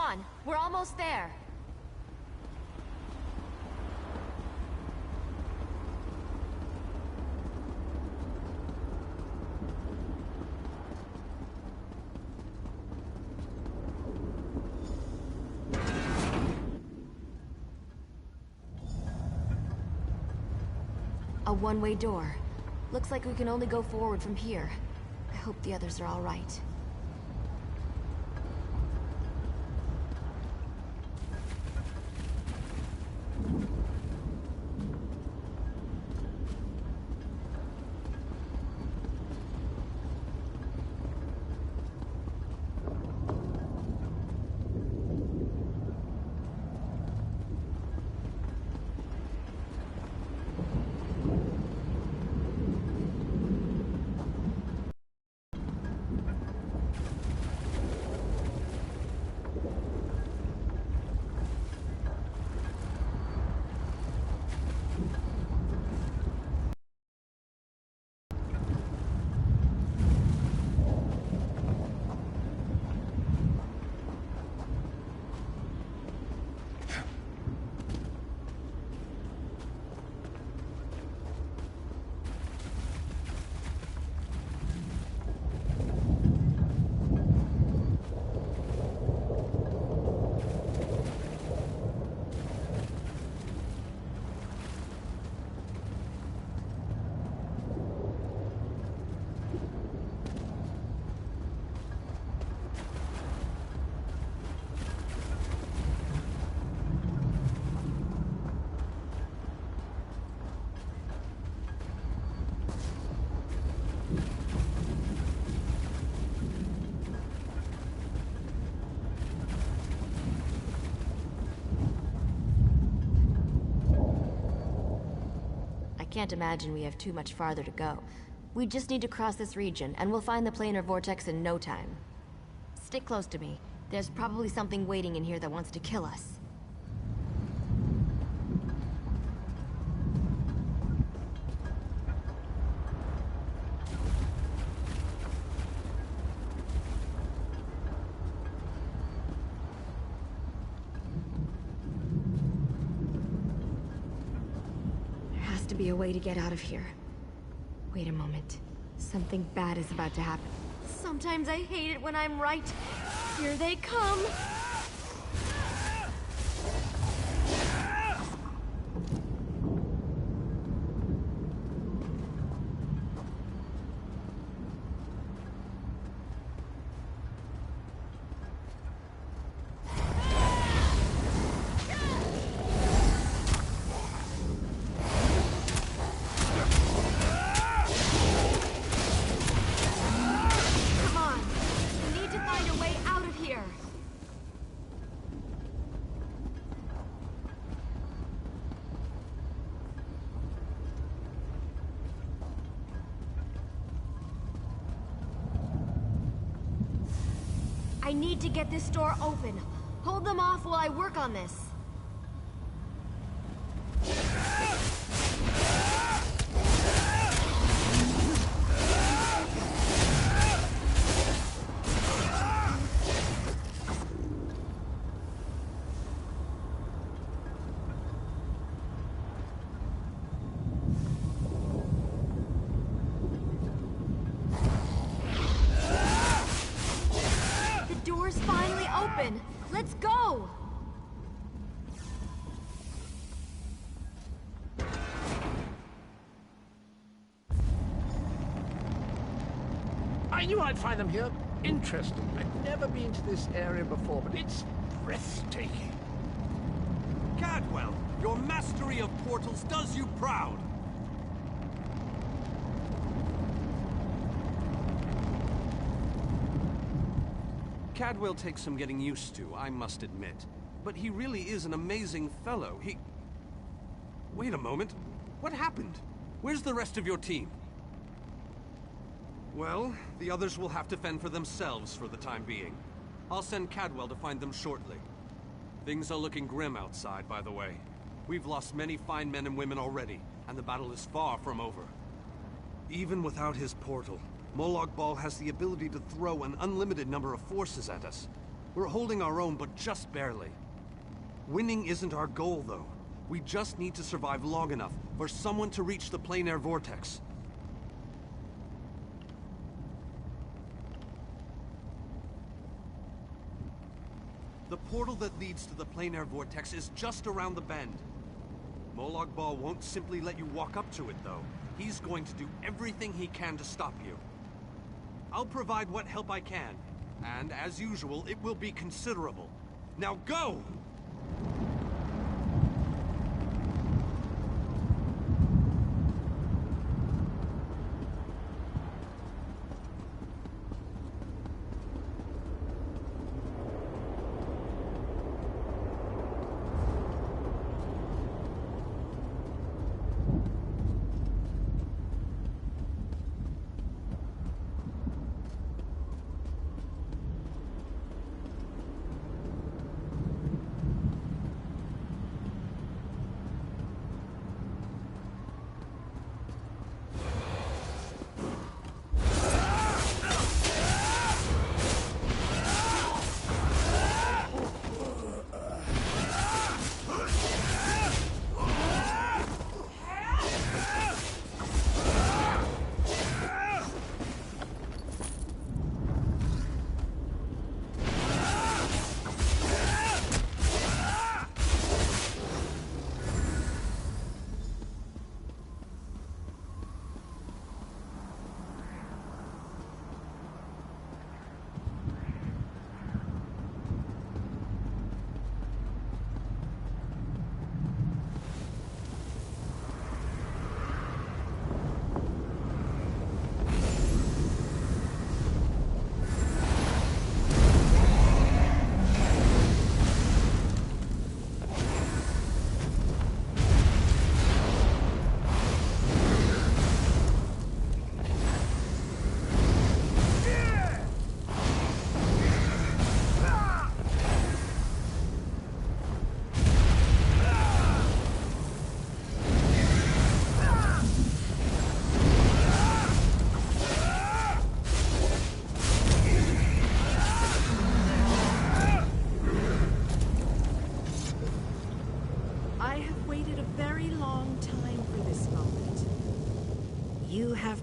on, we're almost there. A one-way door. Looks like we can only go forward from here. I hope the others are all right. Can't imagine we have too much farther to go. We just need to cross this region, and we'll find the planar vortex in no time. Stick close to me. There's probably something waiting in here that wants to kill us. Be a way to get out of here. Wait a moment. Something bad is about to happen. Sometimes I hate it when I'm right. Here they come! I need to get this door open. Hold them off while I work on this. Let's go! I knew I'd find them here. Interesting. I've never been to this area before, but it's breathtaking. Cadwell, your mastery of portals does you proud. Cadwell takes some getting used to, I must admit. But he really is an amazing fellow. Wait a moment. What happened? Where's the rest of your team? Well, the others will have to fend for themselves for the time being. I'll send Cadwell to find them shortly. Things are looking grim outside, by the way. We've lost many fine men and women already, and the battle is far from over. Even without his portal, Molag Bal has the ability to throw an unlimited number of forces at us. We're holding our own, but just barely. Winning isn't our goal, though. We just need to survive long enough for someone to reach the plein air vortex. The portal that leads to the plein air vortex is just around the bend. Molag Bal won't simply let you walk up to it, though. He's going to do everything he can to stop you. I'll provide what help I can, and as usual, it will be considerable. Now go!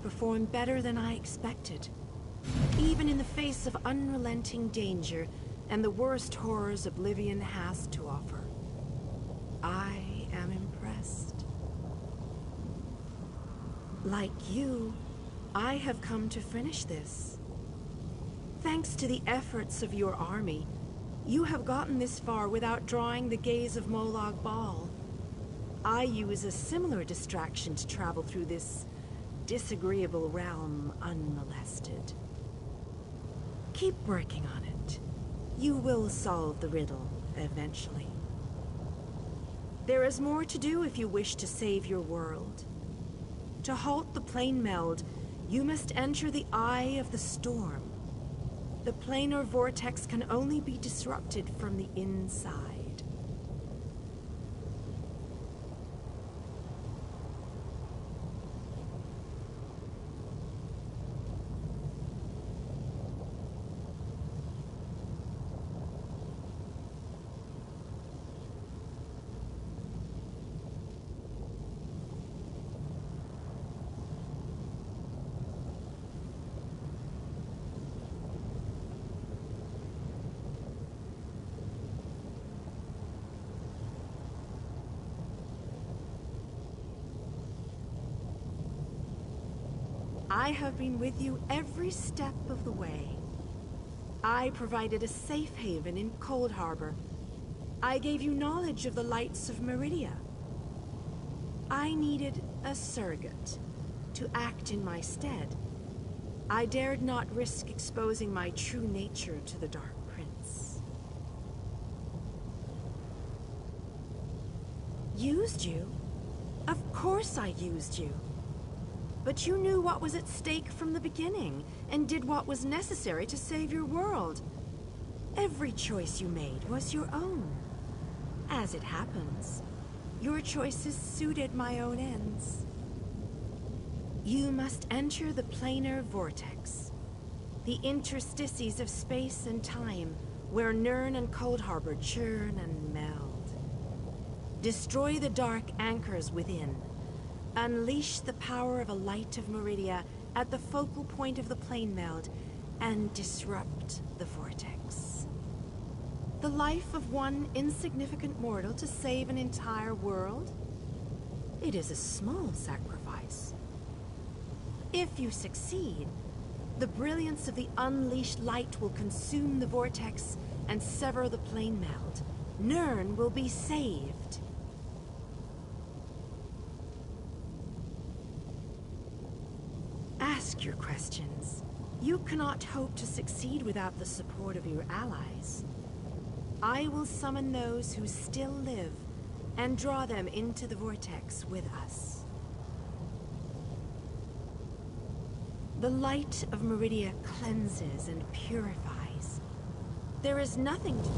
Performed better than I expected. Even in the face of unrelenting danger and the worst horrors Oblivion has to offer. I am impressed. Like you, I have come to finish this. Thanks to the efforts of your army, you have gotten this far without drawing the gaze of Molag Bal. I use a similar distraction to travel through this disagreeable realm unmolested. Keep working on it. You will solve the riddle eventually. There is more to do if you wish to save your world. To halt the plane meld, you must enter the eye of the storm. The planar vortex can only be disrupted from the inside. I have been with you every step of the way. I provided a safe haven in Cold Harbor. I gave you knowledge of the lights of Meridia. I needed a surrogate to act in my stead. I dared not risk exposing my true nature to the Dark Prince. Used you? Of course I used you. But you knew what was at stake from the beginning, and did what was necessary to save your world. Every choice you made was your own. As it happens, your choices suited my own ends. You must enter the planar vortex, the interstices of space and time, where Nirn and Cold Harbor churn and meld. Destroy the dark anchors within. Unleash the power of a light of Meridia at the focal point of the plane meld, and disrupt the vortex. The life of one insignificant mortal to save an entire world? It is a small sacrifice. If you succeed, the brilliance of the unleashed light will consume the vortex and sever the plane meld. Nirn will be saved. Ask your questions. You cannot hope to succeed without the support of your allies. I will summon those who still live and draw them into the vortex with us. The light of Meridia cleanses and purifies. There is nothing to...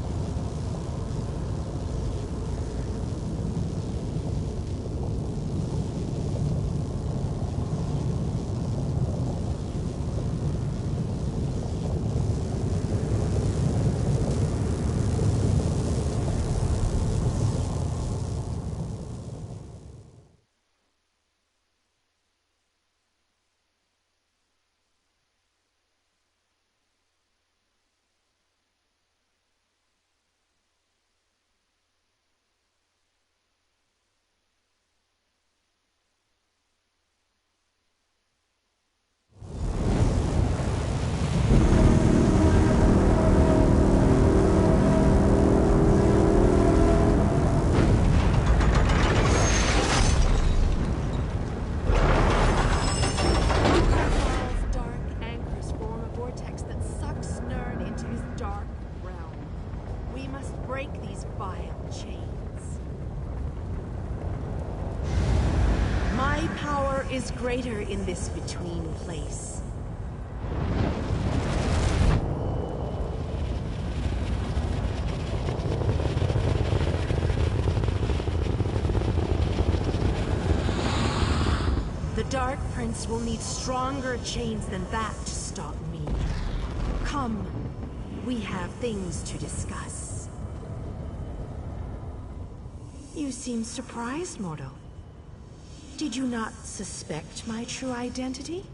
is greater in this between place. The Dark Prince will need stronger chains than that to stop me. Come, we have things to discuss. You seem surprised, mortal. Did you not suspect my true identity?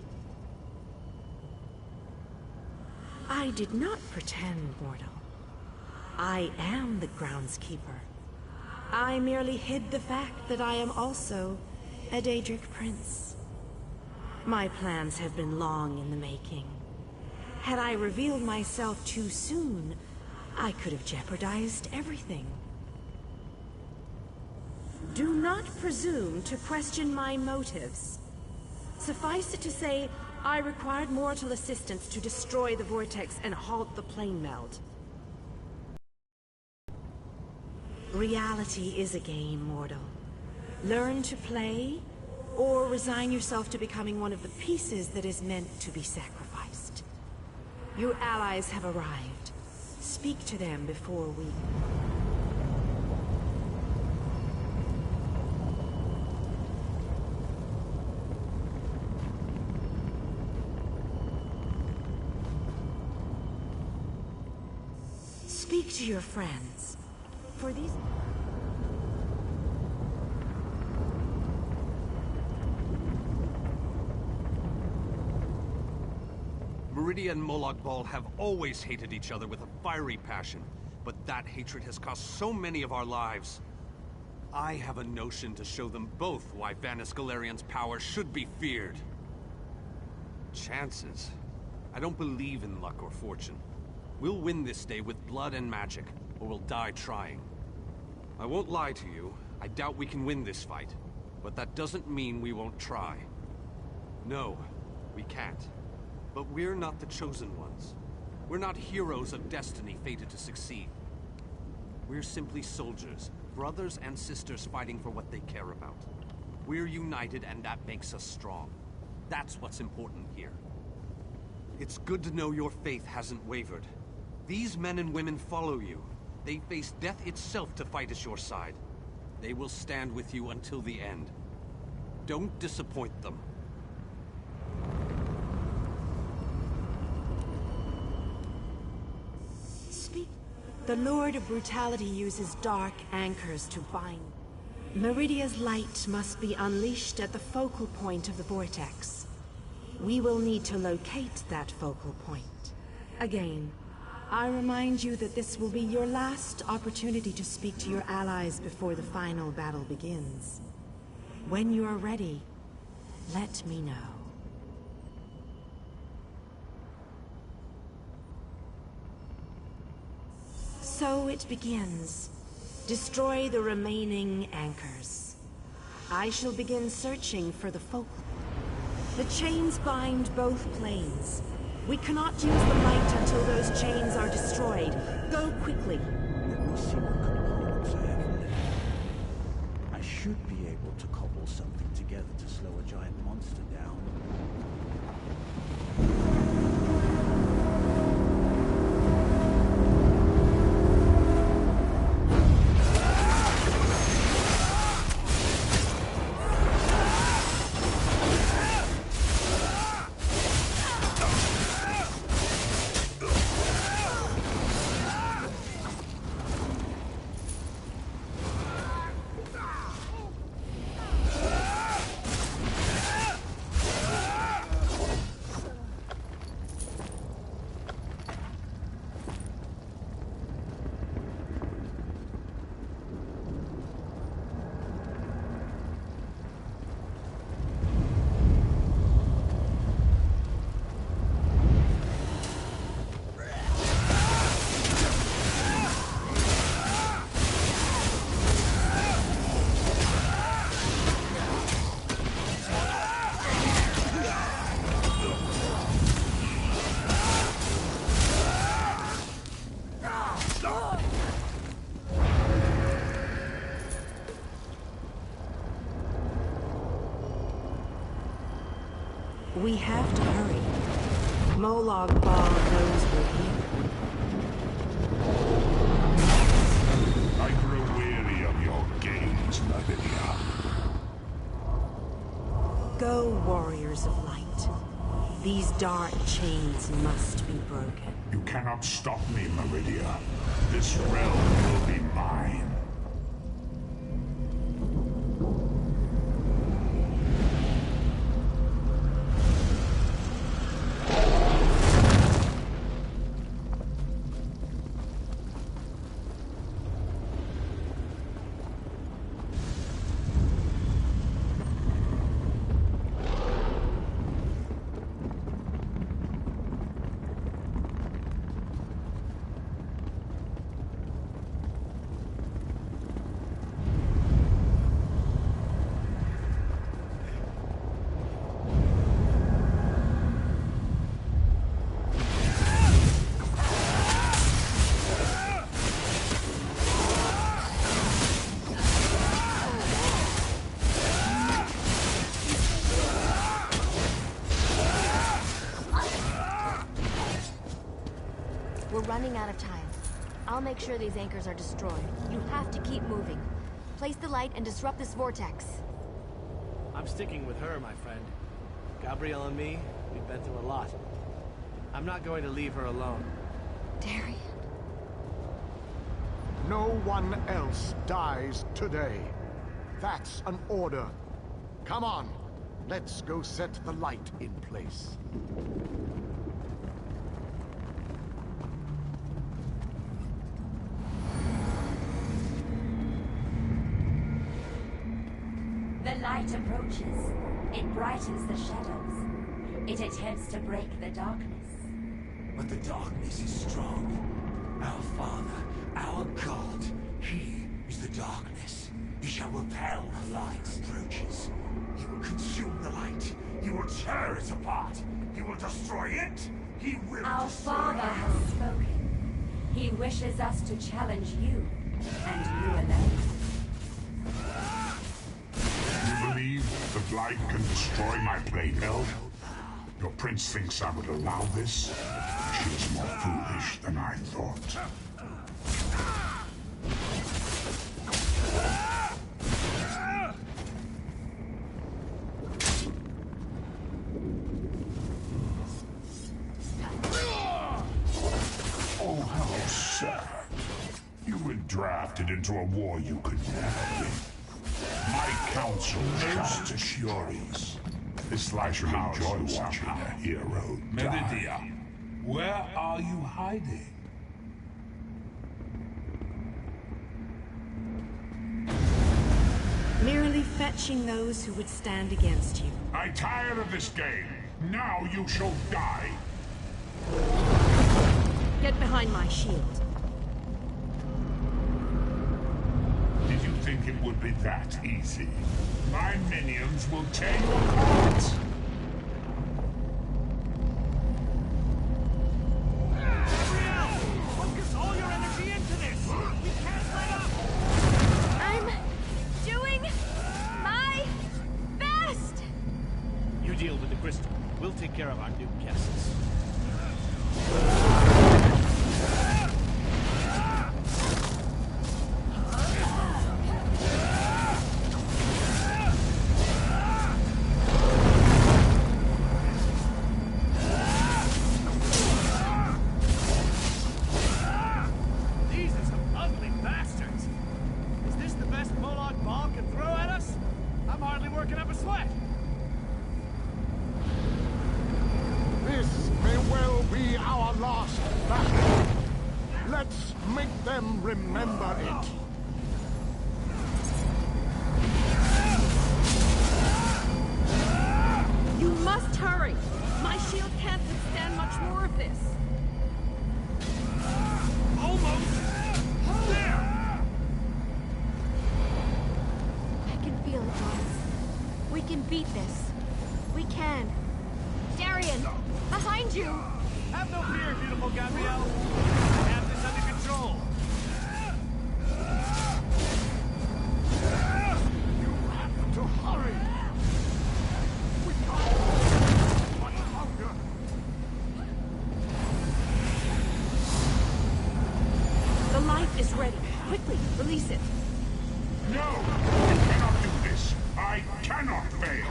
I did not pretend, mortal. I am the groundskeeper. I merely hid the fact that I am also a Daedric prince. My plans have been long in the making. Had I revealed myself too soon, I could have jeopardized everything. Do not presume to question my motives. Suffice it to say, I required mortal assistance to destroy the vortex and halt the plane meld. Reality is a game, mortal. Learn to play, or resign yourself to becoming one of the pieces that is meant to be sacrificed. Your allies have arrived. Speak to them before we... Speak to your friends. For these... Meridia and Molag Bal have always hated each other with a fiery passion, but that hatred has cost so many of our lives. I have a notion to show them both why Vanis Galerian's power should be feared. Chances? I don't believe in luck or fortune. We'll win this day with blood and magic, or we'll die trying. I won't lie to you, I doubt we can win this fight, but that doesn't mean we won't try. No, we can't. But we're not the chosen ones. We're not heroes of destiny fated to succeed. We're simply soldiers, brothers and sisters fighting for what they care about. We're united and that makes us strong. That's what's important here. It's good to know your faith hasn't wavered. These men and women follow you. They face death itself to fight at your side. They will stand with you until the end. Don't disappoint them. Speak. The Lord of Brutality uses dark anchors to bind. Meridia's light must be unleashed at the focal point of the vortex. We will need to locate that focal point. Again, I remind you that this will be your last opportunity to speak to your allies before the final battle begins. When you are ready, let me know. So it begins. Destroy the remaining anchors. I shall begin searching for the focal. The chains bind both planes. We cannot use the light until those chains are destroyed. Go quickly. Let me see what components I have left. I should be able to cobble something together to slow a giant monster down. We have to hurry. Molag Bal knows we're here. I grow weary of your games, Meridia. Go, warriors of light. These dark chains must be broken. You cannot stop me, Meridia. This realm will be mine. We're running out of time. I'll make sure these anchors are destroyed. You have to keep moving. Place the light and disrupt this vortex. I'm sticking with her, my friend. Gabrielle and me, we've been through a lot. I'm not going to leave her alone. Darian. No one else dies today. That's an order. Come on, let's go set the light in place. The light approaches. It brightens the shadows. It attempts to break the darkness. But the darkness is strong. Our Father, our God, He is the darkness. He shall repel the light's approaches. He will consume the light. He will tear it apart. He will destroy it. He will Our destroy Father has spoken. He wishes us to challenge you, and you alone. You believe the light can destroy my blade elf? Your prince thinks I would allow this? She is more foolish than I thought. Oh, how sad. drafted into a war you could never win. My counsel shall be curious. This life should enjoy watching a hero die. Meridia, where are you hiding? Merely fetching those who would stand against you. I'm tired of this game. Now you shall die. Get behind my shield. Did you think it would be that easy? My minions will tear you apart. Gabrielle! Focus all your energy into this! We can't let up! I'm doing my best! You deal with the crystal. We'll take care of our new guests. These are some ugly bastards. Is this the best Moloch Ball can throw at us? I'm hardly working up a sweat. This may well be our last battle. Let's make them remember it. You must hurry! My shield can't withstand much more of this. Almost there! I can feel it, boss. We can beat this. We can. Darian, behind you! Have no fear, beautiful Gabrielle. I have this under control. You have to hurry. We can't much longer. The light is ready. Quickly, release it. No! You cannot do this. I cannot fail.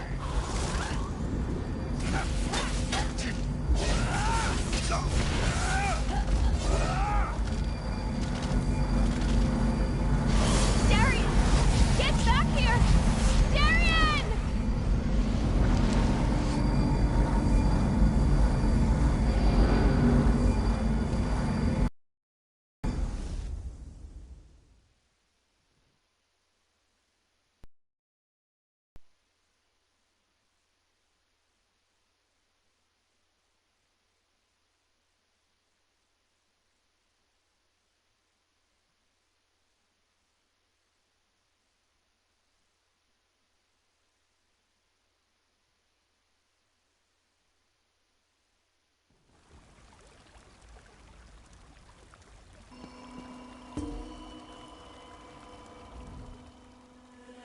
Darian! Get back here! Darian!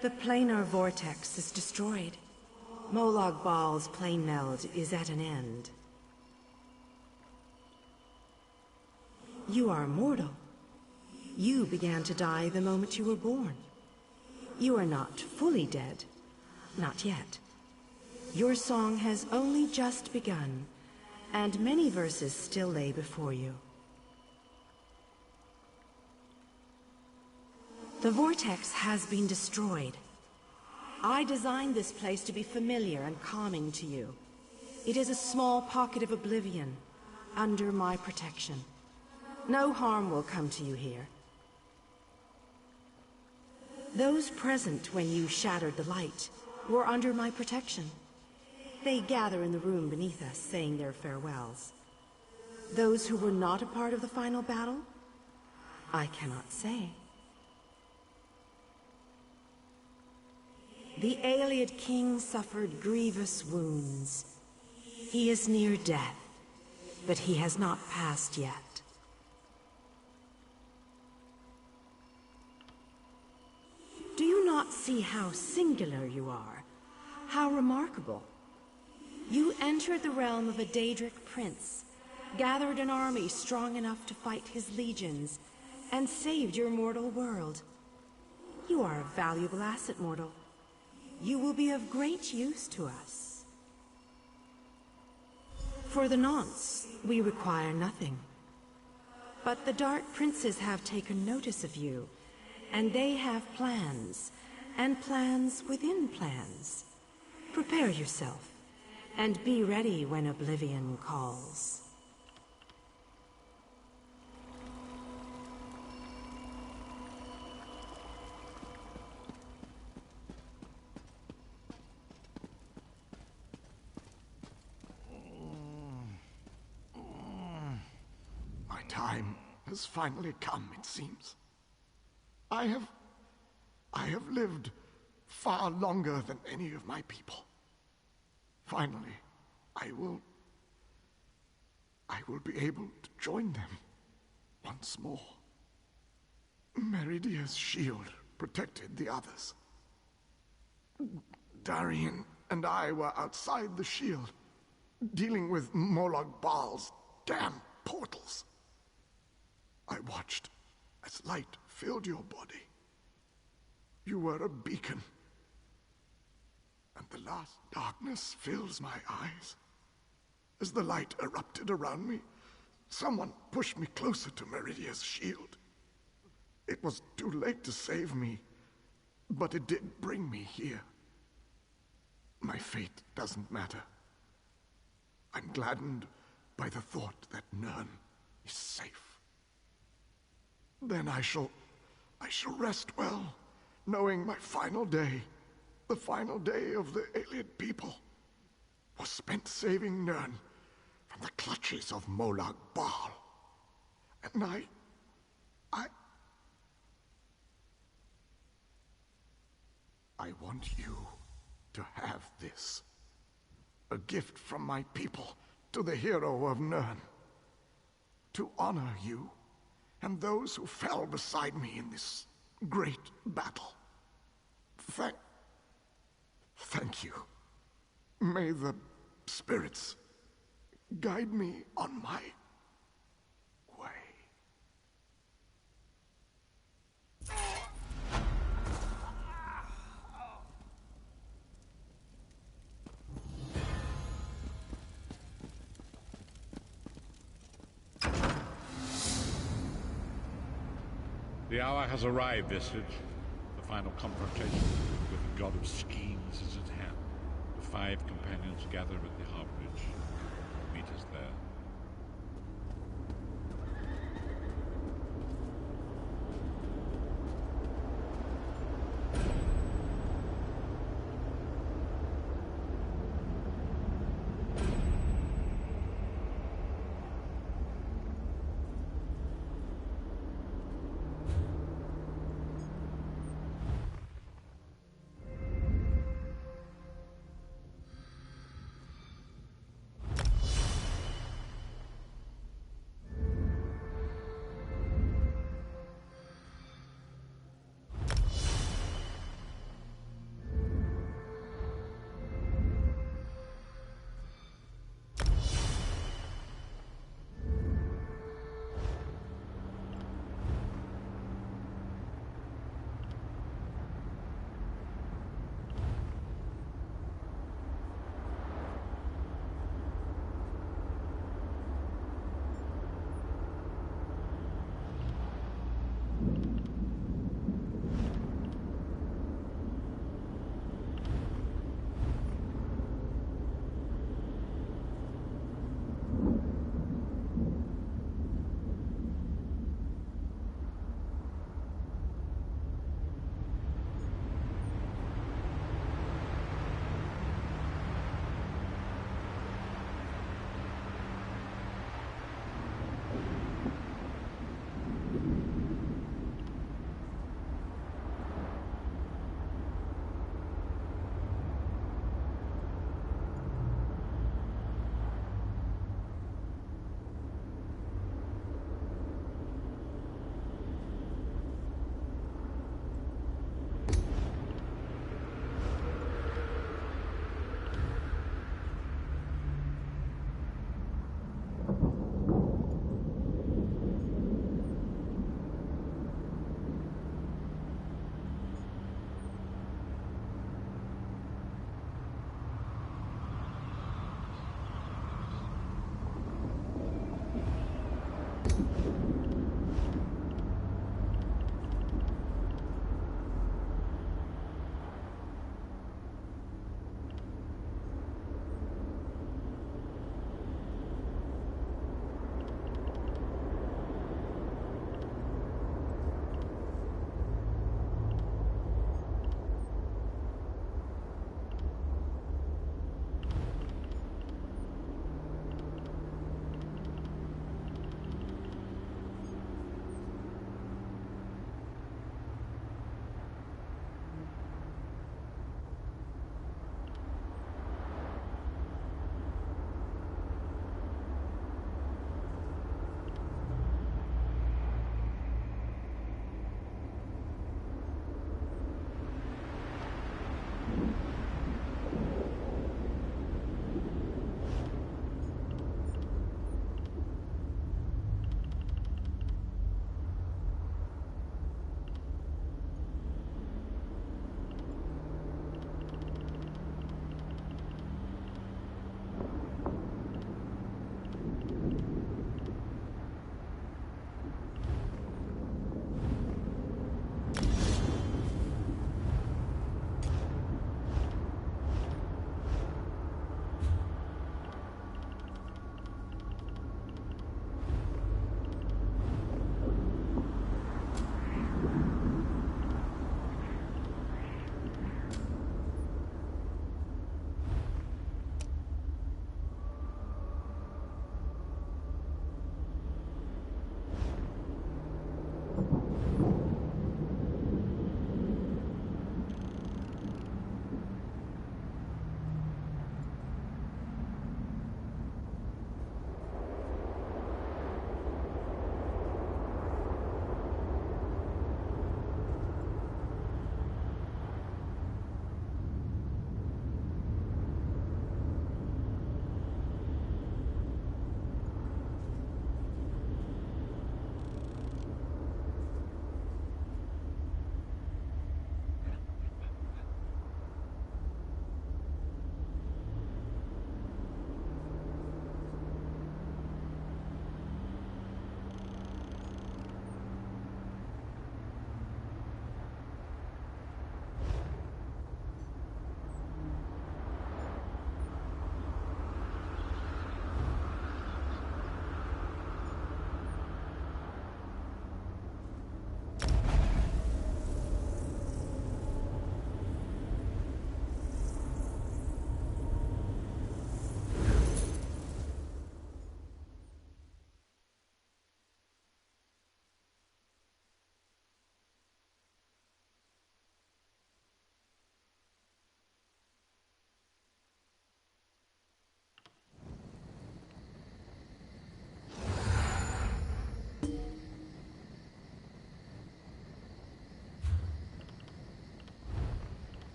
The planar vortex is destroyed. Molag Bal's plane meld is at an end. You are mortal. You began to die the moment you were born. You are not fully dead. Not yet. Your song has only just begun, and many verses still lay before you. The vortex has been destroyed. I designed this place to be familiar and calming to you. It is a small pocket of oblivion, under my protection. No harm will come to you here. Those present when you shattered the light were under my protection. They gather in the room beneath us, saying their farewells. Those who were not a part of the final battle, I cannot say. The Ayleid king suffered grievous wounds. He is near death, but he has not passed yet. Do you not see how singular you are? How remarkable? You entered the realm of a Daedric prince, gathered an army strong enough to fight his legions, and saved your mortal world. You are a valuable asset, mortal. You will be of great use to us. For the nonce, we require nothing. But the Dark Princes have taken notice of you, and they have plans, and plans within plans. Prepare yourself, and be ready when Oblivion calls. My time has finally come, it seems. I have lived far longer than any of my people. Finally, I will be able to join them once more. Meridia's shield protected the others. Darian and I were outside the shield, dealing with Molag Bal's damn portals. I watched as light filled your body. You were a beacon. And the last darkness fills my eyes. As the light erupted around me, someone pushed me closer to Meridia's shield. It was too late to save me, but it did bring me here. My fate doesn't matter. I'm gladdened by the thought that Nern is safe. Then I shall rest well, knowing my final day, the final day of the Ayleid people, was spent saving Nern from the clutches of Molag Bal. And I want you to have this. A gift from my people to the hero of Nern. To honor you and those who fell beside me in this great battle. Thank you. May the spirits guide me on my way. The hour has arrived, Visage. The final confrontation with the god of schemes is at hand. The 5 companions gather at the Harborage. Meet us there.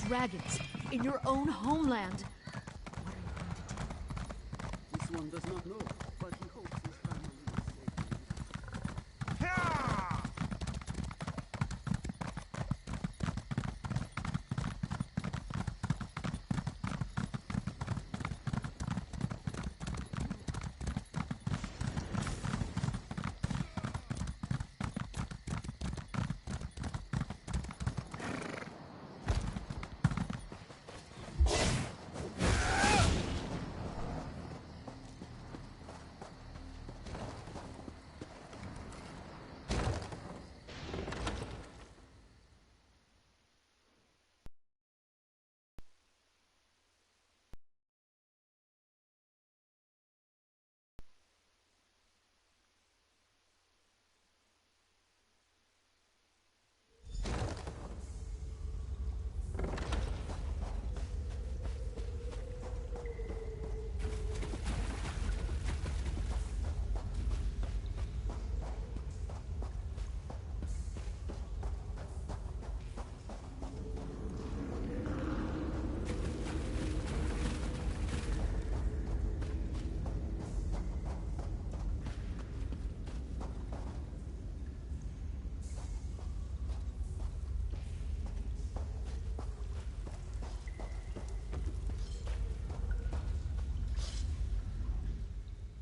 dragons in your own homeland. This one does not know, but he hopes his family is safe.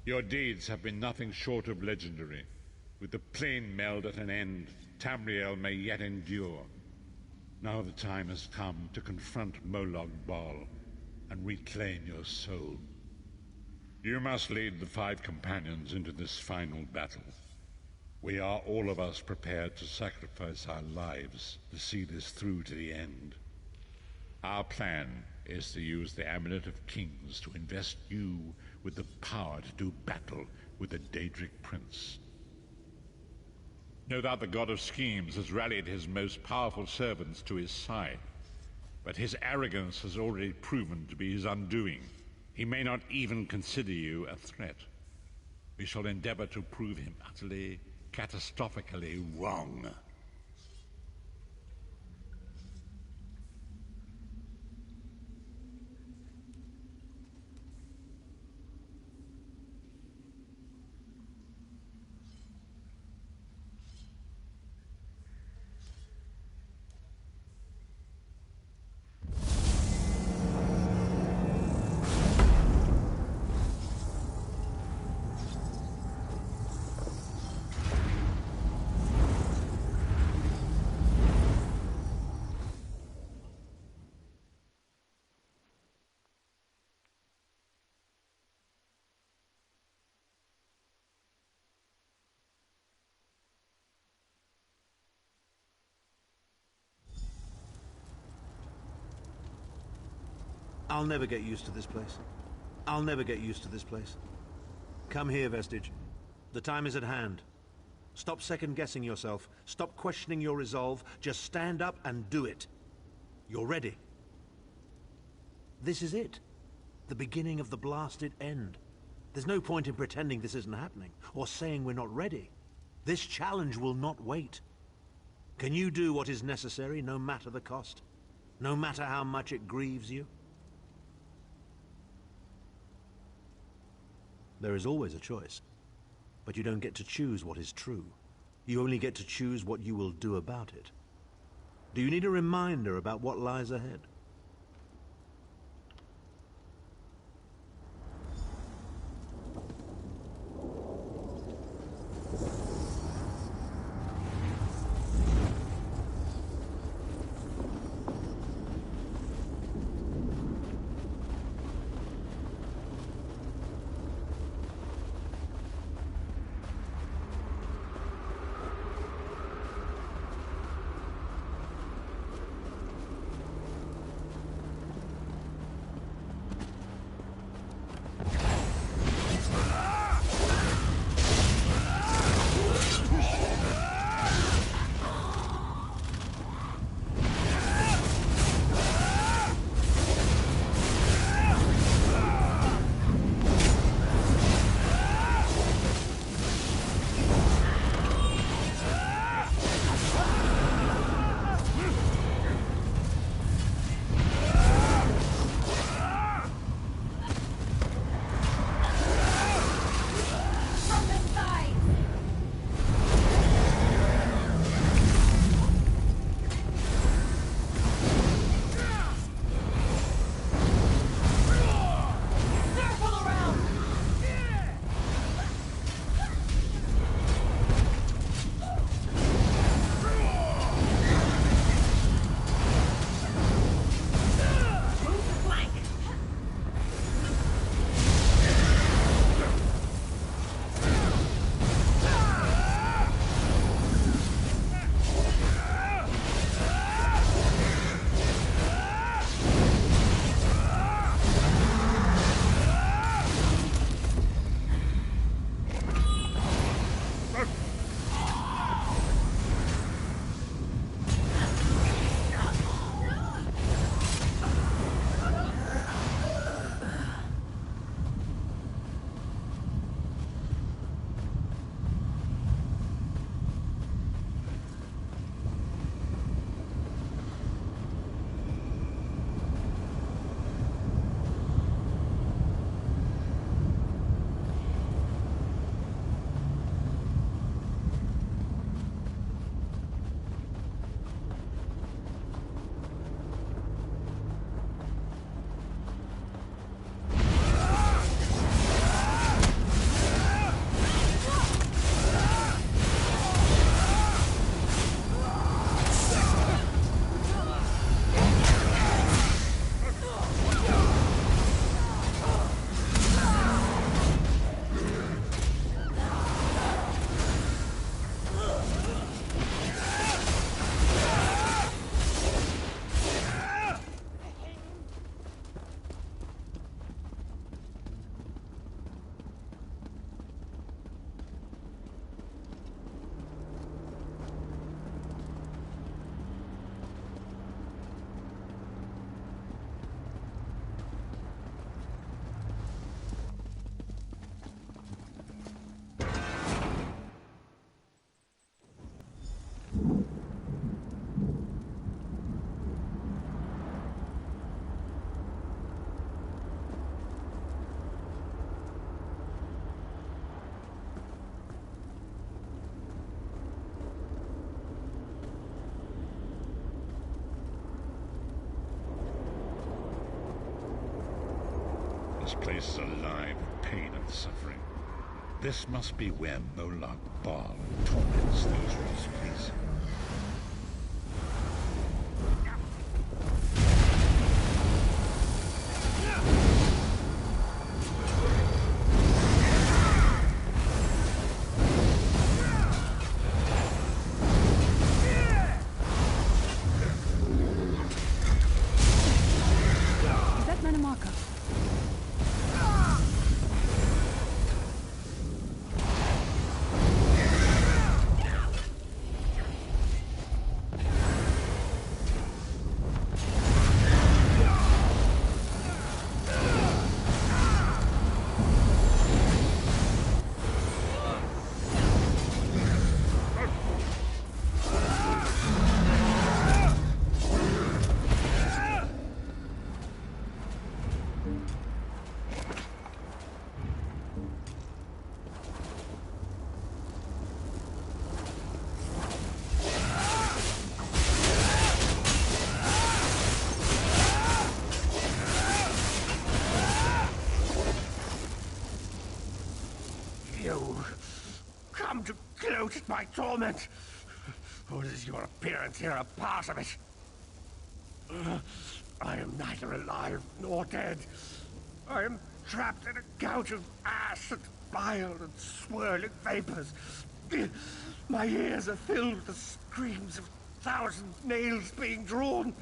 Your deeds have been nothing short of legendary. With the plane meld at an end, Tamriel may yet endure. Now the time has come to confront Molag Bal and reclaim your soul. You must lead the 5 companions into this final battle. We are all of us prepared to sacrifice our lives to see this through to the end. Our plan is to use the Amulet of Kings to invest you with the power to do battle with the Daedric Prince. No doubt the God of Schemes has rallied his most powerful servants to his side, but his arrogance has already proven to be his undoing. He may not even consider you a threat. We shall endeavor to prove him utterly, catastrophically wrong. I'll never get used to this place. I'll never get used to this place. Come here, Vestige. The time is at hand. Stop second-guessing yourself. Stop questioning your resolve. Just stand up and do it. You're ready. This is it. The beginning of the blasted end. There's no point in pretending this isn't happening, or saying we're not ready. This challenge will not wait. Can you do what is necessary, no matter the cost? No matter how much it grieves you? There is always a choice, but you don't get to choose what is true. You only get to choose what you will do about it. Do you need a reminder about what lies ahead? This place is alive with pain and suffering. This must be where Molag Bal torments those Rospreys. At my torment, or is your appearance here a part of it? I am neither alive nor dead. I am trapped in a gouge of ash and bile and swirling vapors. My ears are filled with the screams of 1,000 nails being drawn,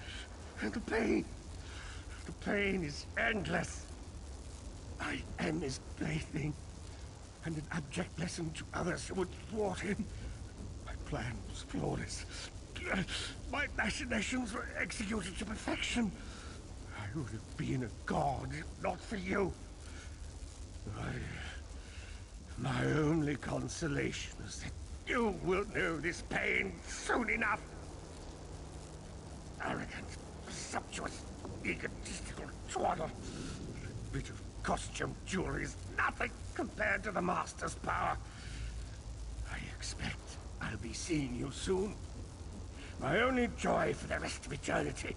and the pain is endless. I am his plaything, and an abject lesson to others who would thwart him. My plan was flawless. My machinations were executed to perfection. I would have been a god if not for you. My only consolation is that you will know this pain soon enough. Arrogant, presumptuous, egotistical twaddle. A bit of costume jewelry is nothing compared to the Master's power. I expect I'll be seeing you soon. My only joy for the rest of eternity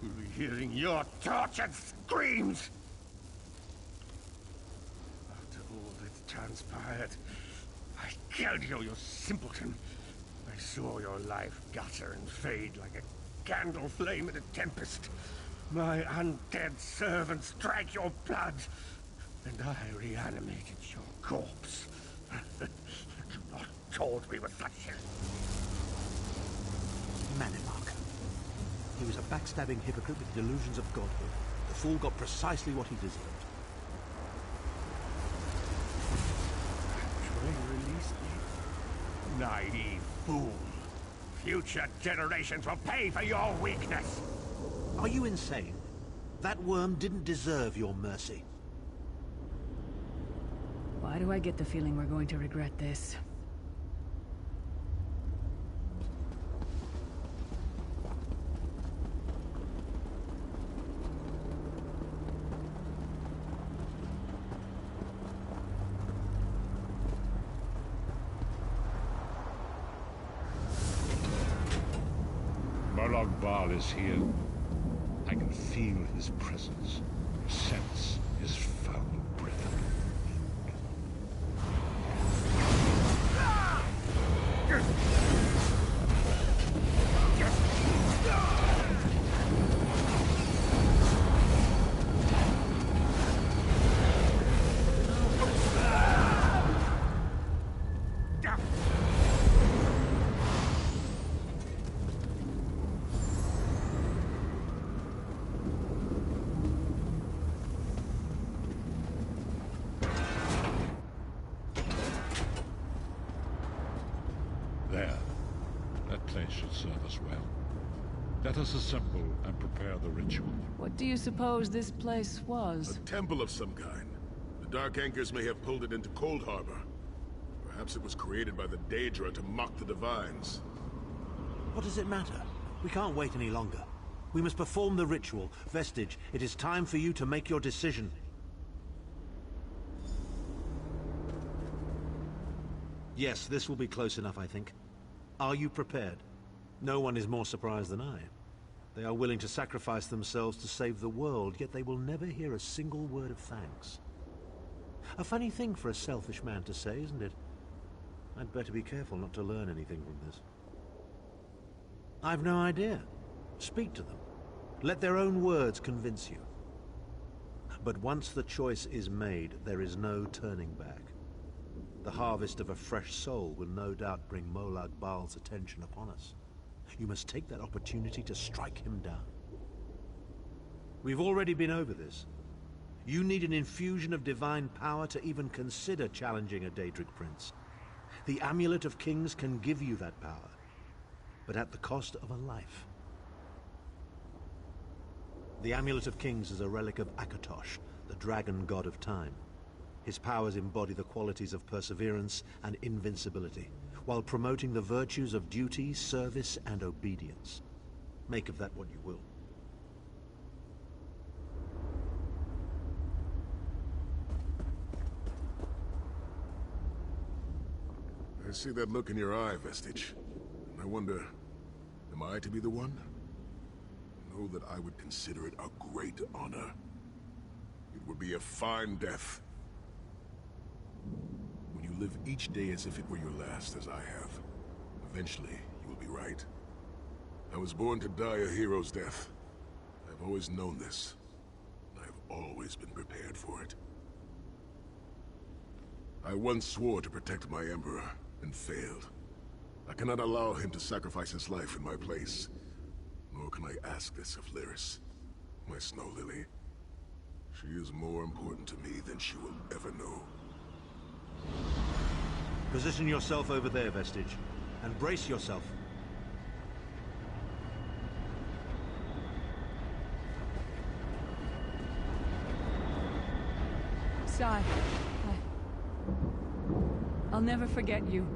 will be hearing your tortured screams. After all that transpired, I killed you, you simpleton. I saw your life gutter and fade like a candle flame in a tempest. My undead servants drank your blood, and I reanimated your corpse. Do not taunt me with such shit. Manimark. He was a backstabbing hypocrite with delusions of godhood. The fool got precisely what he deserved. Actually release me? Naive fool. Future generations will pay for your weakness. Are you insane? That worm didn't deserve your mercy. Why do I get the feeling we're going to regret this? Molag Bal is here. I can feel his presence, sense his foul breath. Should serve us well. Let us assemble and prepare the ritual. What do you suppose this place was? A temple of some kind. The Dark Anchors may have pulled it into Cold Harbor. Perhaps it was created by the Daedra to mock the Divines. What does it matter? We can't wait any longer. We must perform the ritual. Vestige, it is time for you to make your decision. Yes, this will be close enough, I think. Are you prepared? No one is more surprised than I am. They are willing to sacrifice themselves to save the world, yet they will never hear a single word of thanks. A funny thing for a selfish man to say, isn't it? I'd better be careful not to learn anything from this. I've no idea. Speak to them. Let their own words convince you. But once the choice is made, there is no turning back. The harvest of a fresh soul will no doubt bring Molag Bal's attention upon us. You must take that opportunity to strike him down. We've already been over this. You need an infusion of divine power to even consider challenging a Daedric prince. The Amulet of Kings can give you that power, but at the cost of a life. The Amulet of Kings is a relic of Akatosh, the dragon god of time. His powers embody the qualities of perseverance and invincibility, while promoting the virtues of duty, service, and obedience. Make of that what you will. I see that look in your eye, Vestige. I wonder, am I to be the one? Know that I would consider it a great honor. It would be a fine death. When you live each day as if it were your last, as I have, eventually you will be right. I was born to die a hero's death. I've always known this, and I've always been prepared for it. I once swore to protect my Emperor, and failed. I cannot allow him to sacrifice his life in my place. Nor can I ask this of Lyris, my snow lily. She is more important to me than she will ever know. Position yourself over there, Vestige, and brace yourself. Sai, I'll never forget you.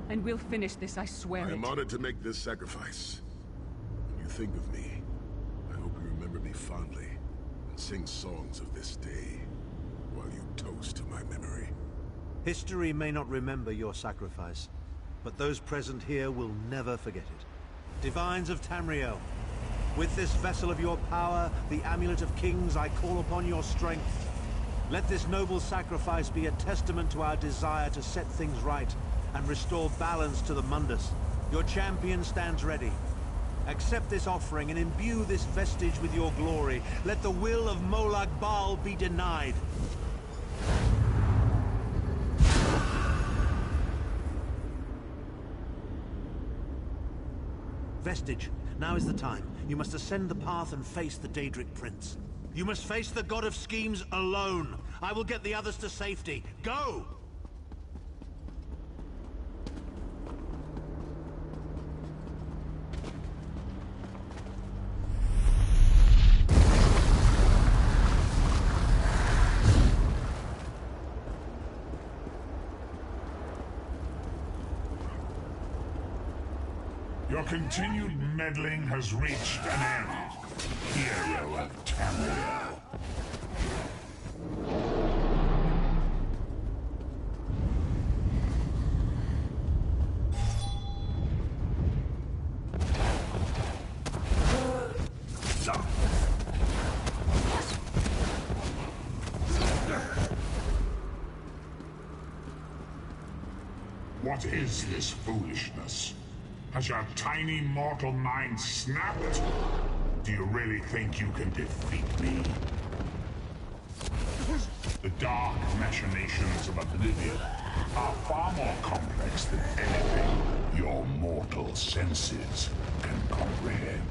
And we'll finish this, I swear it. I am honored to make this sacrifice. When you think of me, I hope you remember me fondly and sing songs of this day while you toast to my memory. History may not remember your sacrifice, but those present here will never forget it. Divines of Tamriel, with this vessel of your power, the Amulet of Kings, I call upon your strength. Let this noble sacrifice be a testament to our desire to set things right and restore balance to the Mundus. Your champion stands ready. Accept this offering and imbue this vestige with your glory. Let the will of Molag Bal be denied. Vestige, now is the time. You must ascend the path and face the Daedric Prince. You must face the God of Schemes alone. I will get the others to safety. Go! Your continued meddling has reached an end, hero of Tamriel. What is this foolishness? Has your tiny mortal mind snapped? Do you really think you can defeat me? The dark machinations of Oblivion are far more complex than anything your mortal senses can comprehend.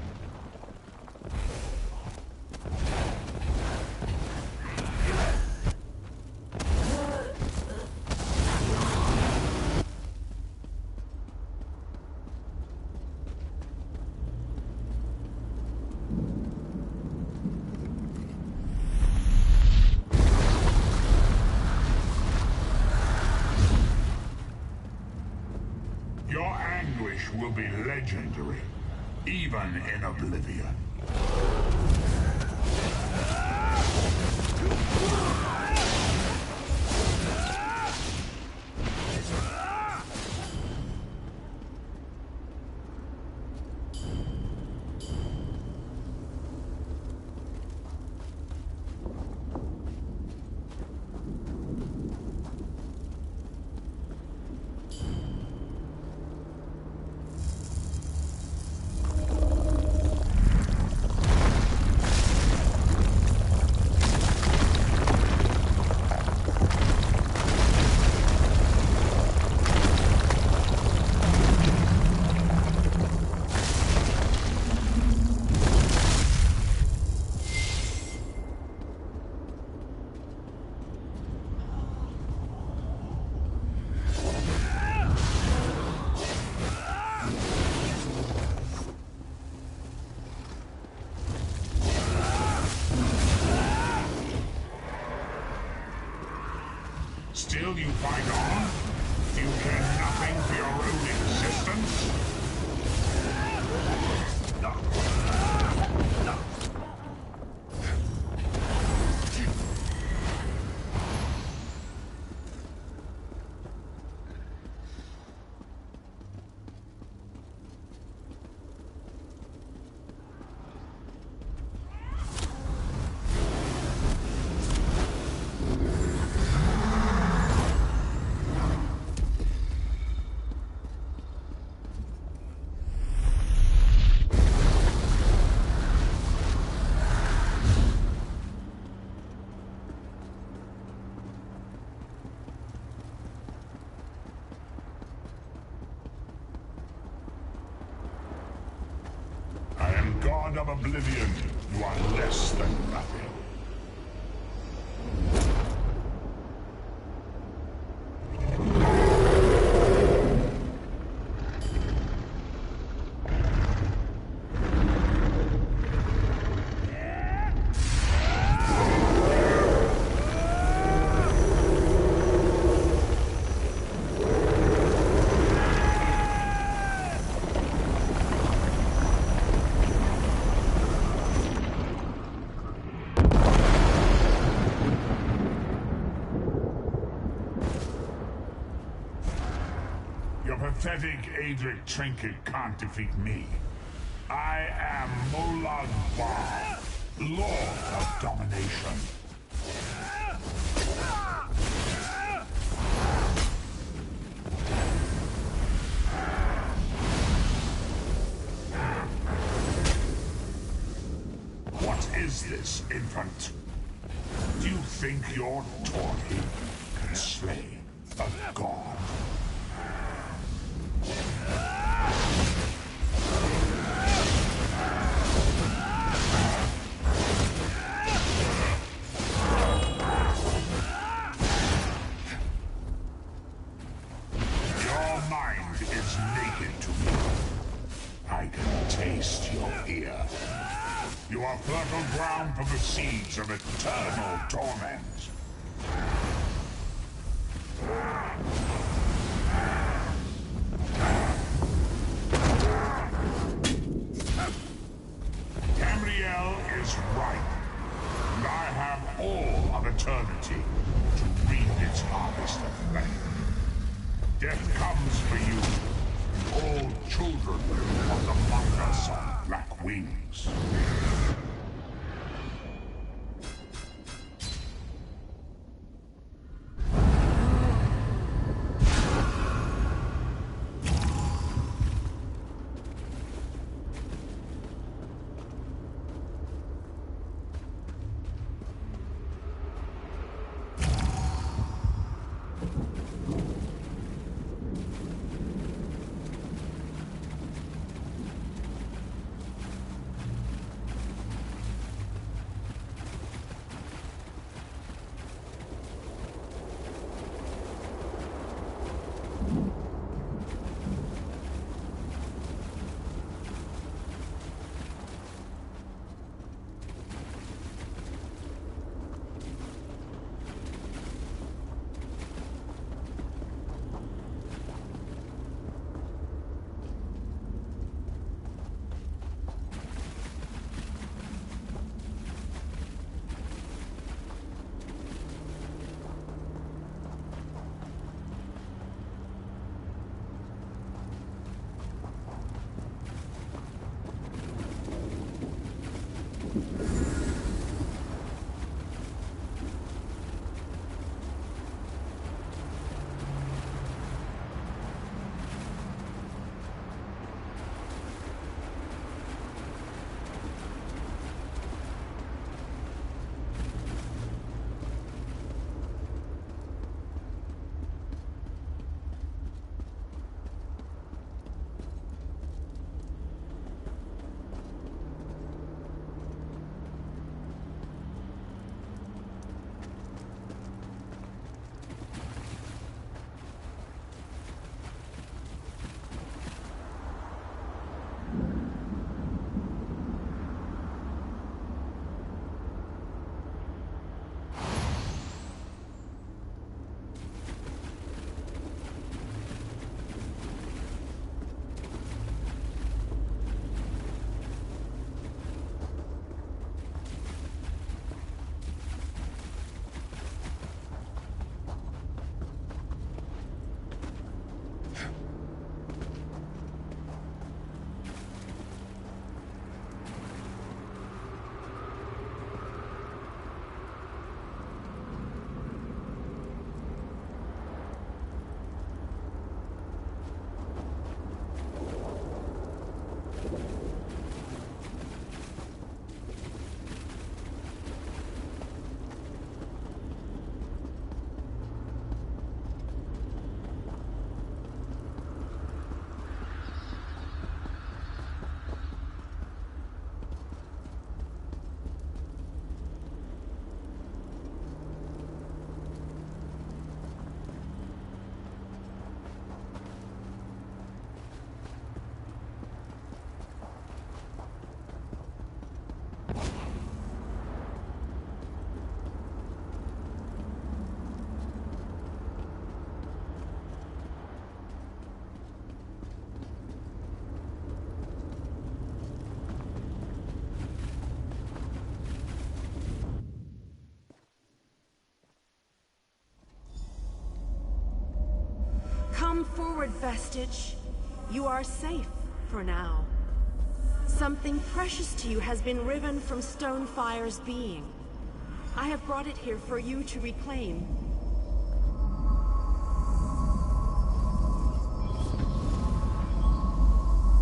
Will be legendary, even in Oblivion. Will you fight on? Do you care nothing for your own existence? God of Oblivion, you are less than nothing. Pathetic Adric trinket can't defeat me. I am Molag Bal, Lord of Domination. What is this, infant? Do you think your toy can slay a god? You are fertile ground for the seeds of eternal torment. Tamriel is ripe, and I have all of eternity to reap its harvest of flame. Death comes for you, and all children of the Mongas on black wings. forward, Vestige. You are safe for now. Something precious to you has been riven from Stonefire's being. I have brought it here for you to reclaim.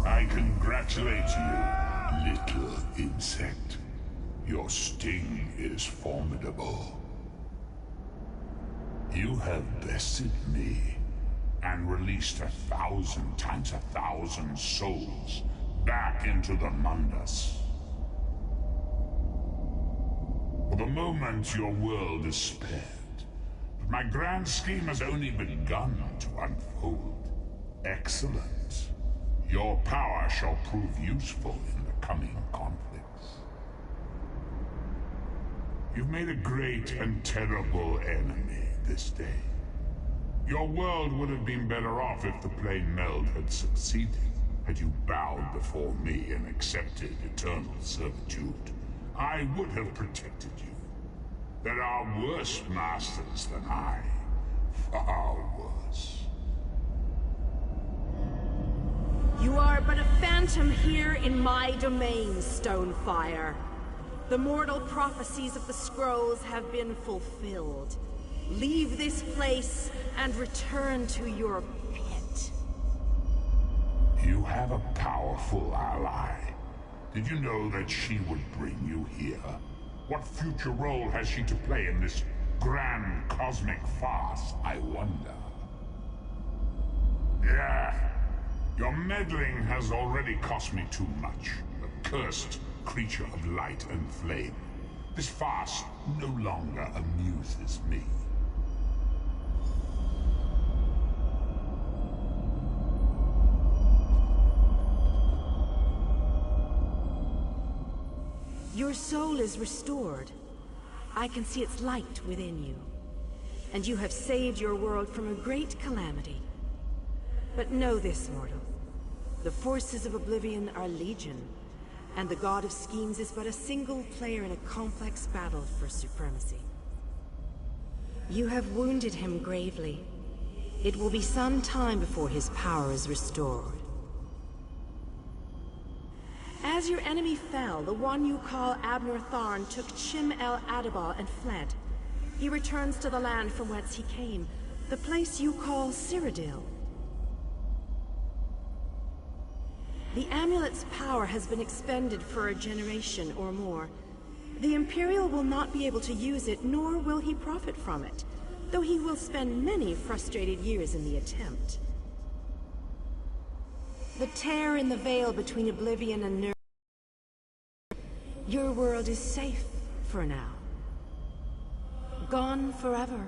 I congratulate you, little insect. Your sting is formidable. You have bested me and released 1,000 times 1,000 souls back into the Mundus. For the moment, your world is spared, but my grand scheme has only begun to unfold. Excellent. Your power shall prove useful in the coming conflicts. You've made a great and terrible enemy this day. Your world would have been better off if the plane meld had succeeded, had you bowed before me and accepted eternal servitude. I would have protected you. There are worse masters than I. Far worse. You are but a phantom here in my domain, Stonefire. The mortal prophecies of the scrolls have been fulfilled. Leave this place and return to your pit. You have a powerful ally. Did you know that she would bring you here? What future role has she to play in this grand cosmic farce, I wonder? Yeah. Your meddling has already cost me too much. A cursed creature of light and flame. This farce no longer amuses me. Your soul is restored. I can see its light within you. And you have saved your world from a great calamity. But know this, mortal. The forces of Oblivion are legion, and the God of Schemes is but a single player in a complex battle for supremacy. You have wounded him gravely. It will be some time before his power is restored. As your enemy fell, the one you call Abner Tharn took Chim El Adabal and fled. He returns to the land from whence he came, the place you call Cyrodiil. The amulet's power has been expended for a generation or more. The Imperial will not be able to use it, nor will he profit from it, though he will spend many frustrated years in the attempt. The tear in the veil between Oblivion and Nirn. Your world is safe for now. Gone forever,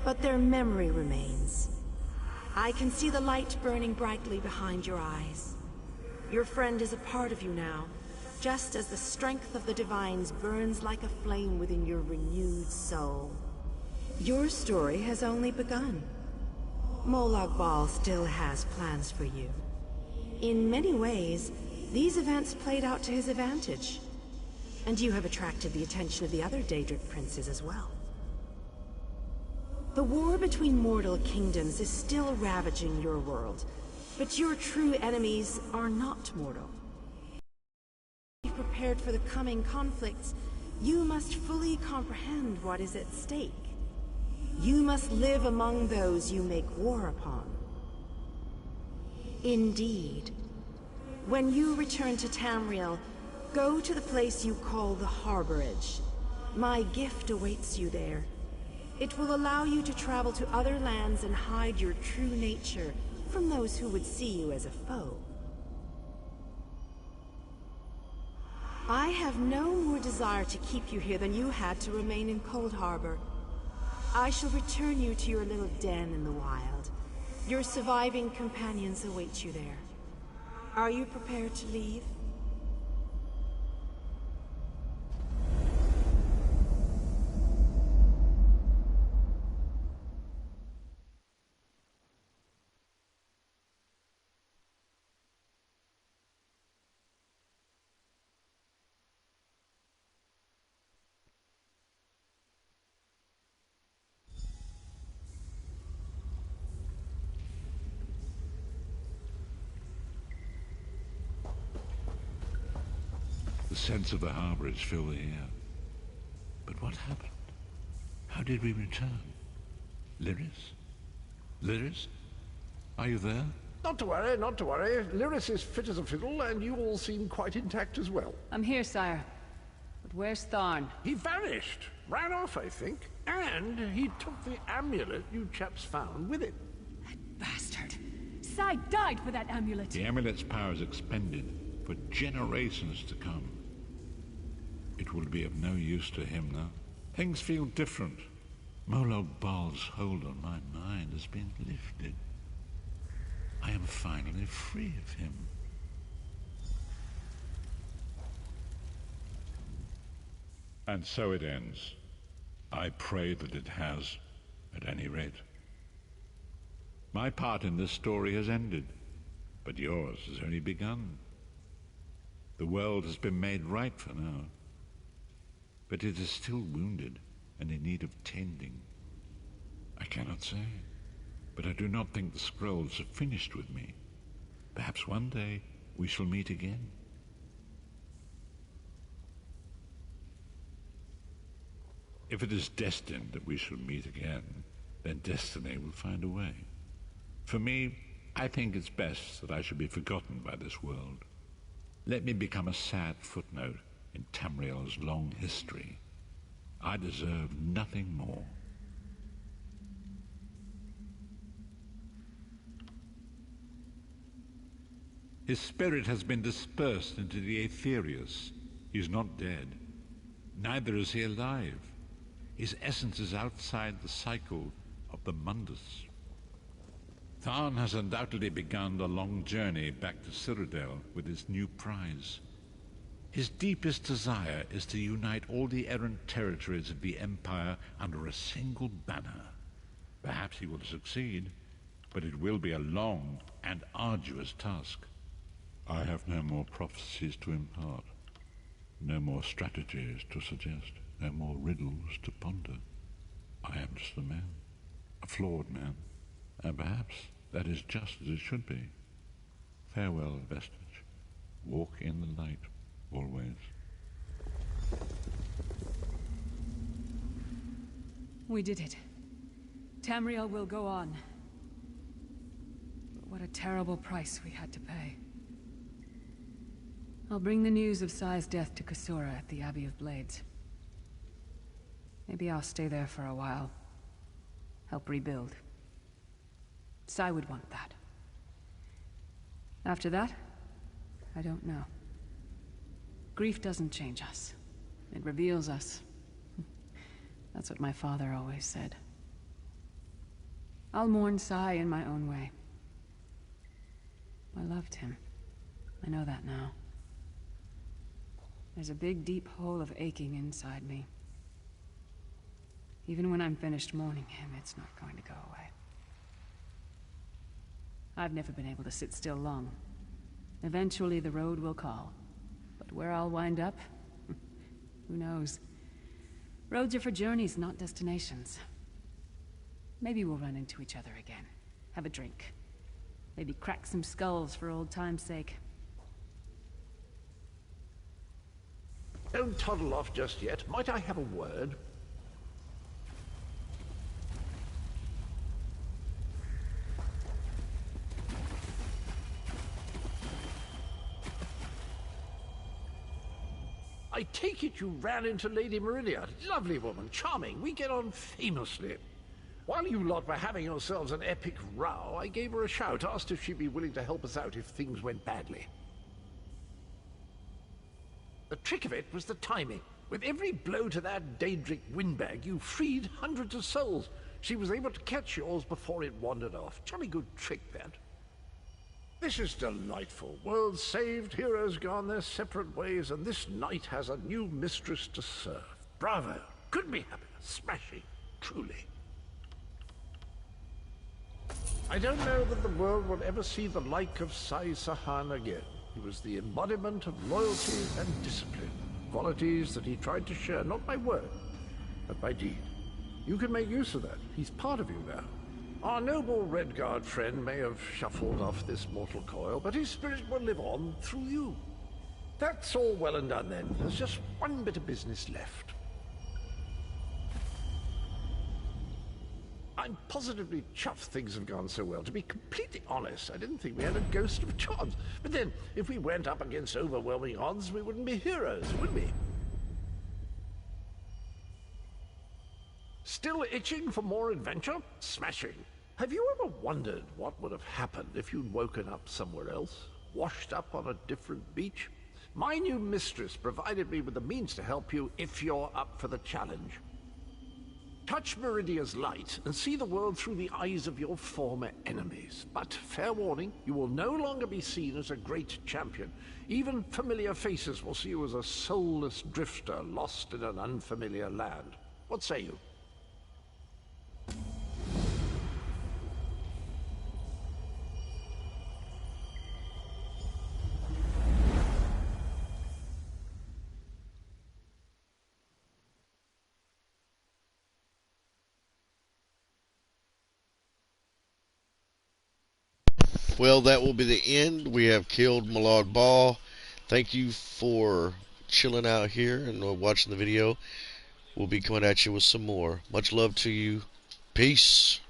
but their memory remains. I can see the light burning brightly behind your eyes. Your friend is a part of you now, just as the strength of the Divines burns like a flame within your renewed soul. Your story has only begun. Molag Bal still has plans for you. In many ways, these events played out to his advantage. And you have attracted the attention of the other Daedric princes as well. The war between mortal kingdoms is still ravaging your world, but your true enemies are not mortal. Be prepared for the coming conflicts. You must fully comprehend what is at stake. You must live among those you make war upon. Indeed. When you return to Tamriel, go to the place you call the Harborage. My gift awaits you there. It will allow you to travel to other lands and hide your true nature from those who would see you as a foe. I have no more desire to keep you here than you had to remain in Cold Harbor. I shall return you to your little den in the wild. Your surviving companions await you there. Are you prepared to leave? The sense of the harborage filled the air. But what happened? How did we return? Lyris? Lyris? Are you there? Not to worry, not to worry. Lyris is fit as a fiddle, and you all seem quite intact as well. I'm here, sire. But where's Tharn? He vanished. Ran off, I think. And he took the amulet you chaps found with it. Bastard! Sai died for that amulet! The amulet's power is expended for generations to come. It will be of no use to him now. Things feel different. Molag Bal's hold on my mind has been lifted. I am finally free of him. And so it ends. I pray that it has, at any rate. My part in this story has ended, but yours has only begun. The world has been made right for now, but it is still wounded and in need of tending. I cannot say, but I do not think the scrolls have finished with me. Perhaps one day we shall meet again. If it is destined that we shall meet again, then destiny will find a way. For me, I think it's best that I should be forgotten by this world. Let me become a sad footnote in Tamriel's long history. I deserve nothing more. His spirit has been dispersed into the Aetherius. He is not dead. Neither is he alive. His essence is outside the cycle of the Mundus. Tharn has undoubtedly begun the long journey back to Cyrodiil with his new prize. His deepest desire is to unite all the errant territories of the Empire under a single banner. Perhaps he will succeed, but it will be a long and arduous task. I have no more prophecies to impart, no more strategies to suggest, no more riddles to ponder. I am just a man, a flawed man, and perhaps that is just as it should be. Farewell, Vestige. Walk in the light, always. We did it. Tamriel will go on. But what a terrible price we had to pay. I'll bring the news of Sai's death to Kasura at the Abbey of Blades. Maybe I'll stay there for a while. Help rebuild. Sai would want that. After that, I don't know. Grief doesn't change us. It reveals us. That's what my father always said. I'll mourn Sai in my own way. I loved him. I know that now. There's a big, deep hole of aching inside me. Even when I'm finished mourning him, it's not going to go away. I've never been able to sit still long. Eventually the road will call. But where I'll wind up? Who knows? Roads are for journeys, not destinations. Maybe we'll run into each other again. Have a drink. Maybe crack some skulls for old time's sake. Don't toddle off just yet. Might I have a word? I take it you ran into Lady Meridia. Lovely woman, charming. We get on famously. While you lot were having yourselves an epic row, I gave her a shout, asked if she'd be willing to help us out if things went badly. The trick of it was the timing. With every blow to that Daedric windbag, you freed hundreds of souls. She was able to catch yours before it wandered off. Jolly good trick, that. This is delightful. Worlds saved, heroes gone their separate ways, and this knight has a new mistress to serve. Bravo. Couldn't be happier. Smashing. Truly. I don't know that the world will ever see the like of Sai Sahan again. He was the embodiment of loyalty and discipline, qualities that he tried to share, not by word, but by deed. You can make use of that. He's part of you now. Our noble Redguard friend may have shuffled off this mortal coil, but his spirit will live on through you. That's all well and done then. There's just one bit of business left. I'm positively chuffed things have gone so well. To be completely honest, I didn't think we had a ghost of a chance. But then, if we went up against overwhelming odds, we wouldn't be heroes, would we? Still itching for more adventure? Smashing. Have you ever wondered what would have happened if you'd woken up somewhere else? Washed up on a different beach? My new mistress provided me with the means to help you if you're up for the challenge. Touch Meridia's light and see the world through the eyes of your former enemies. But, fair warning, you will no longer be seen as a great champion. Even familiar faces will see you as a soulless drifter lost in an unfamiliar land. What say you? Well, that will be the end. We have killed Molag Bal. Thank you for chilling out here and watching the video. We'll be coming at you with some more. Much love to you. Peace.